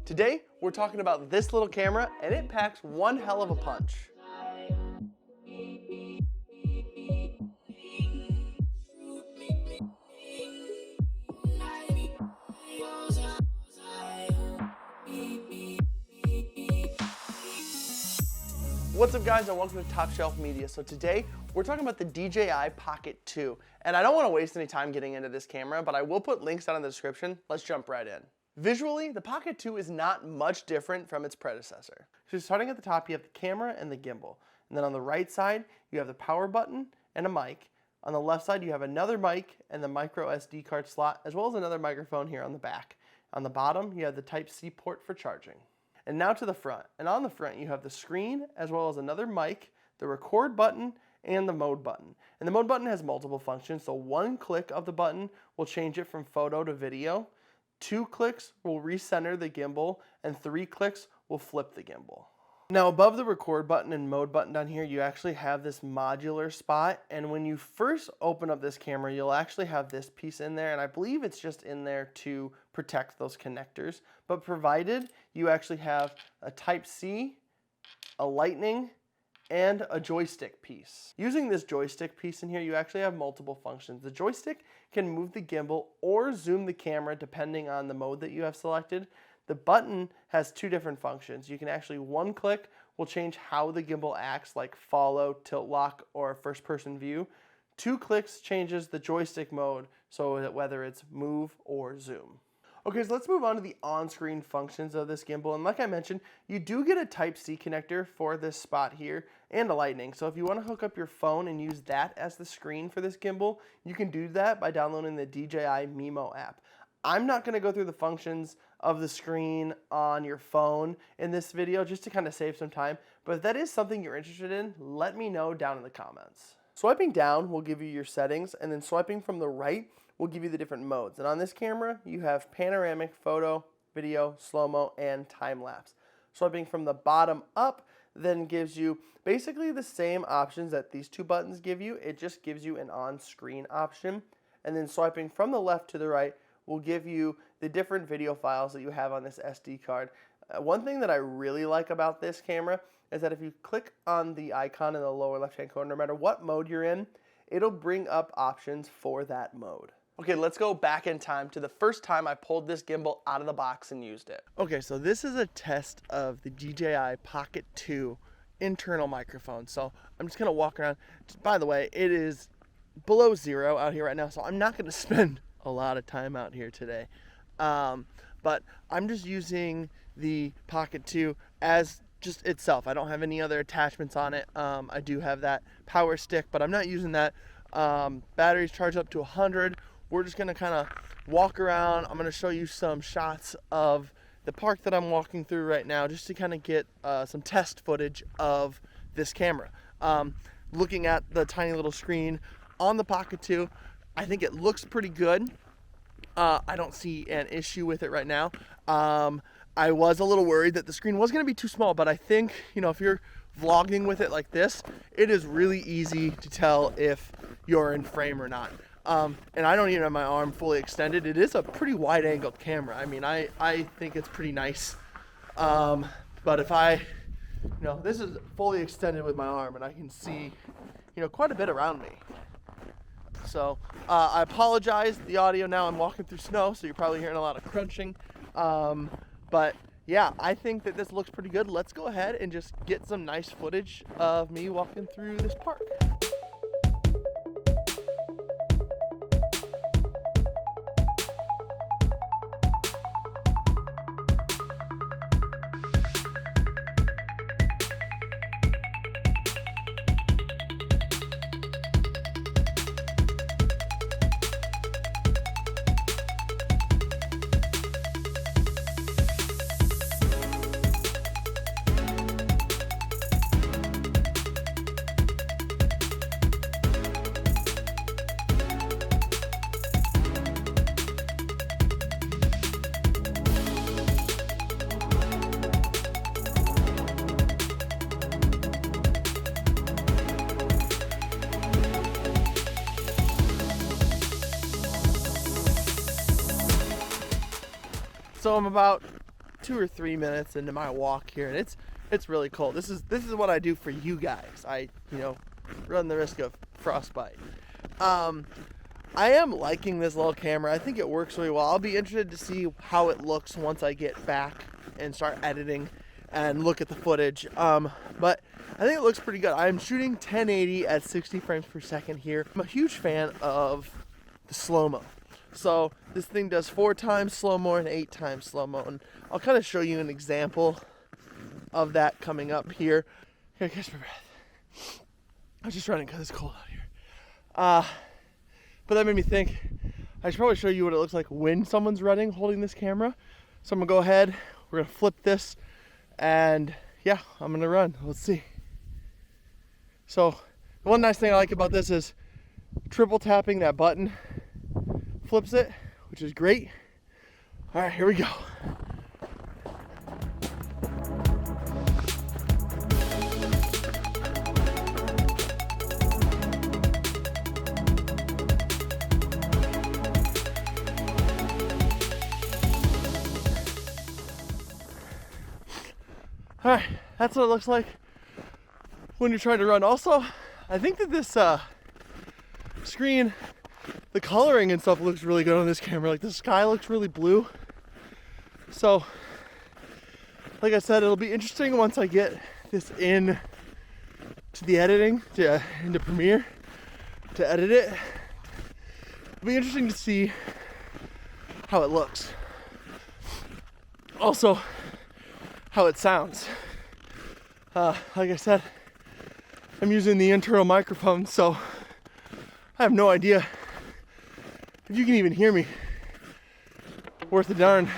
Today, we're talking about this little camera, and it packs one hell of a punch. What's up guys, and welcome to Top Shelf Media. So today, we're talking about the DJI Pocket 2. And I don't want to waste any time getting into this camera, but I will put links down in the description. Let's jump right in. Visually, the Pocket 2 is not much different from its predecessor. So starting at the top, you have the camera and the gimbal. And then on the right side, you have the power button and a mic. On the left side, you have another mic and the micro SD card slot, as well as another microphone here on the back. On the bottom, you have the Type-C port for charging. And now to the front. And on the front, you have the screen, as well as another mic, the record button, and the mode button. And the mode button has multiple functions, so one click of the button will change it from photo to video. 2 clicks will recenter the gimbal, and 3 clicks will flip the gimbal. Now above the record button and mode button down here, you actually have this modular spot, and when you first open up this camera, you'll actually have this piece in there, and I believe it's just in there to protect those connectors. But provided you actually have a Type-C, a Lightning, and a joystick piece. Using this joystick piece in here, you actually have multiple functions. The joystick can move the gimbal or zoom the camera depending on the mode that you have selected. The button has 2 different functions. You can actually, one click will change how the gimbal acts, like follow, tilt lock, or first person view. 2 clicks changes the joystick mode, so that whether it's move or zoom. Okay, so let's move on to the on-screen functions of this gimbal. And like I mentioned, you do get a Type-C connector for this spot here and a Lightning. So if you want to hook up your phone and use that as the screen for this gimbal, you can do that by downloading the DJI Mimo app. I'm not going to go through the functions of the screen on your phone in this video just to kind of save some time. But if that is something you're interested in, let me know down in the comments. Swiping down will give you your settings, and then swiping from the right will give you the different modes. And on this camera, you have panoramic, photo, video, slow-mo, and time-lapse. Swiping from the bottom up then gives you basically the same options that these 2 buttons give you. It just gives you an on-screen option. And then swiping from the left to the right will give you the different video files that you have on this SD card. One thing that I really like about this camera is that if you click on the icon in the lower left-hand corner, no matter what mode you're in, it'll bring up options for that mode. Okay, let's go back in time to the first time I pulled this gimbal out of the box and used it. Okay, so this is a test of the DJI Pocket 2 internal microphone. So I'm just gonna walk around. By the way, it is below 0 out here right now, so I'm not gonna spend a lot of time out here today. But I'm just using the Pocket 2 as just itself. I don't have any other attachments on it. I do have that power stick, but I'm not using that. Battery's charged up to 100. We're just gonna kind of walk around. I'm gonna show you some shots of the park that I'm walking through right now, just to kind of get some test footage of this camera. Looking at the tiny little screen on the Pocket 2, I think it looks pretty good. I don't see an issue with it right now. I was a little worried that the screen was gonna be too small, but I think, you know, if you're vlogging with it like this, it is really easy to tell if you're in frame or not. And I don't even have my arm fully extended. It is a pretty wide-angled camera. I mean, I think it's pretty nice. But if I, you know, this is fully extended with my arm, and I can see, you know, quite a bit around me. So I apologize, the audio now, I'm walking through snow, so you're probably hearing a lot of crunching. But yeah, I think that this looks pretty good. Let's go ahead and just get some nice footage of me walking through this park. So I'm about 2 or 3 minutes into my walk here, and it's really cold. This is what I do for you guys. I run the risk of frostbite. I am liking this little camera. I think it works really well. I'll be interested to see how it looks once I get back and start editing and look at the footage. But I think it looks pretty good. I'm shooting 1080 at 60 frames per second here. I'm a huge fan of the slow-mo. So this thing does 4 times slow-mo and 8 times slow-mo. And I'll kind of show you an example of that coming up here. Here, catch my breath. I was just running because it's cold out here. But that made me think, I should probably show you what it looks like when someone's running holding this camera. So I'm gonna go ahead, we're gonna flip this, and yeah, I'm gonna run. Let's see. So the one nice thing I like about this is triple tapping that button flips it, which is great. All right, here we go. All right, that's what it looks like when you're trying to run. Also, I think that this screen, the coloring and stuff looks really good on this camera. Like the sky looks really blue. So, like I said, it'll be interesting once I get this in to the editing, into Premiere, to edit it. It'll be interesting to see how it looks. Also, how it sounds. Like I said, I'm using the internal microphone, so I have no idea if you can even hear me worth a darn.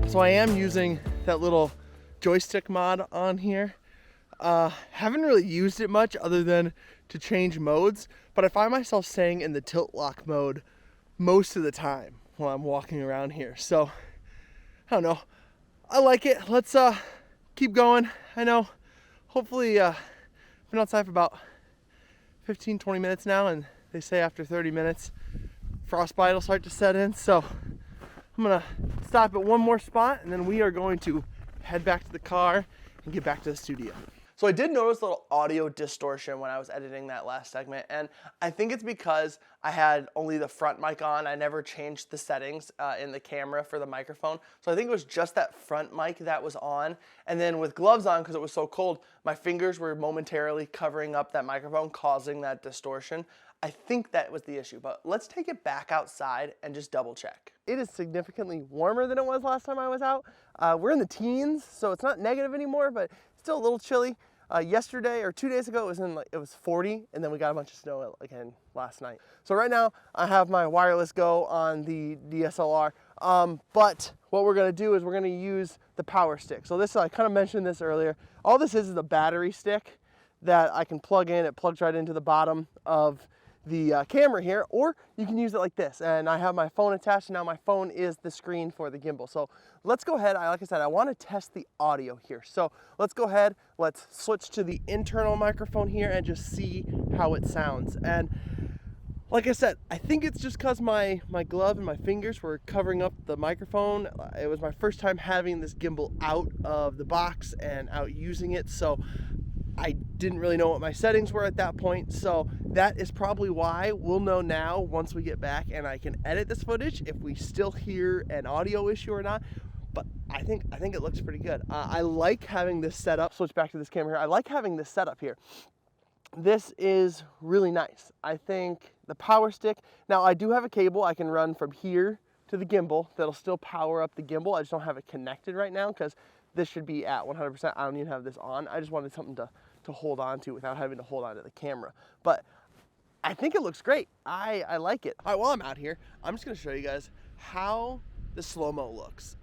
So I am using that little joystick mod on here. Haven't really used it much other than to change modes, but I find myself staying in the tilt lock mode most of the time while I'm walking around here. So I don't know, I like it. Let's keep going. I know, hopefully I've been outside for about 15-20 minutes now, and they say after 30 minutes frostbite will start to set in. So I'm gonna stop at one more spot, and then we are going to head back to the car and get back to the studio. So I did notice a little audio distortion when I was editing that last segment, and I think it's because I had only the front mic on. I never changed the settings in the camera for the microphone. So I think it was just that front mic that was on. And then with gloves on, because it was so cold, my fingers were momentarily covering up that microphone, causing that distortion. I think that was the issue, but let's take it back outside and just double check. It is significantly warmer than it was last time I was out. We're in the teens, so it's not negative anymore, but still a little chilly. Yesterday or 2 days ago, it was 40, and then we got a bunch of snow again last night. So right now, I have my wireless Go on the DSLR, but what we're gonna do is we're gonna use the power stick. So this, I kind of mentioned this earlier. All this is a battery stick that I can plug in. It plugs right into the bottom of the camera here, or you can use it like this. And I have my phone attached, and now my phone is the screen for the gimbal. So let's go ahead. Like I said, I want to test the audio here. So let's go ahead, let's switch to the internal microphone here and just see how it sounds. And like I said, I think it's just because my glove and my fingers were covering up the microphone. It was my first time having this gimbal out of the box and out using it, so I didn't really know what my settings were at that point, so that is probably why. We'll know now once we get back and I can edit this footage if we still hear an audio issue or not. But I think it looks pretty good. I like having this set up. Switch back to this camera here. I like having this setup here. This is really nice. I think the power stick, now I do have a cable I can run from here to the gimbal that'll still power up the gimbal. I just don't have it connected right now because this should be at 100%. I don't even have this on. I just wanted something to hold on to without having to hold on to the camera. But I think it looks great. I like it. All right, while I'm out here, I'm just gonna show you guys how the slow-mo looks.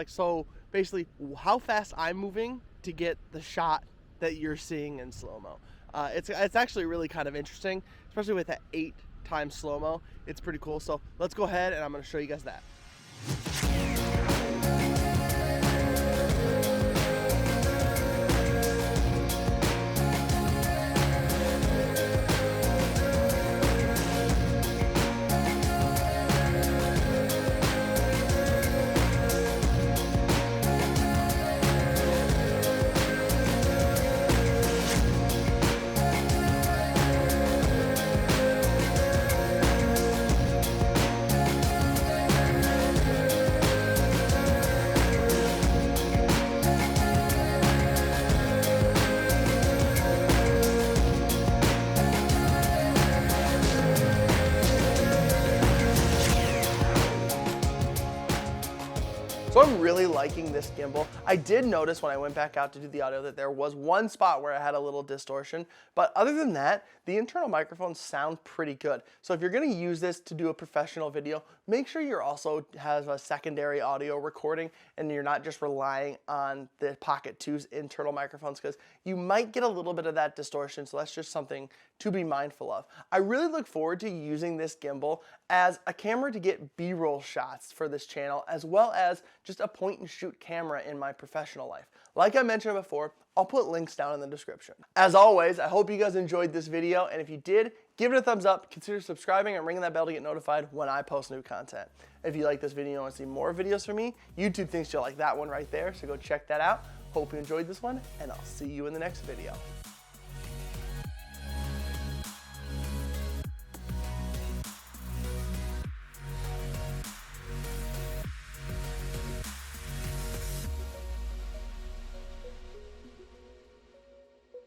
So basically how fast I'm moving to get the shot that you're seeing in slow-mo. It's actually really kind of interesting, especially with that 8x slow-mo. It's pretty cool. So let's go ahead and I'm going to show you guys that. So I'm really liking this gimbal. I did notice when I went back out to do the audio that there was one spot where I had a little distortion, but other than that, the internal microphones sound pretty good. So if you're gonna use this to do a professional video, make sure you also have a secondary audio recording and you're not just relying on the Pocket 2's internal microphones, because you might get a little bit of that distortion, so that's just something to be mindful of. I really look forward to using this gimbal as a camera to get B-roll shots for this channel, as well as just a point and shoot camera in my professional life. Like I mentioned before, I'll put links down in the description. As always, I hope you guys enjoyed this video, and if you did, give it a thumbs up, consider subscribing and ringing that bell to get notified when I post new content. If you like this video and want to see more videos from me, YouTube thinks you'll like that one right there, so go check that out. Hope you enjoyed this one, and I'll see you in the next video.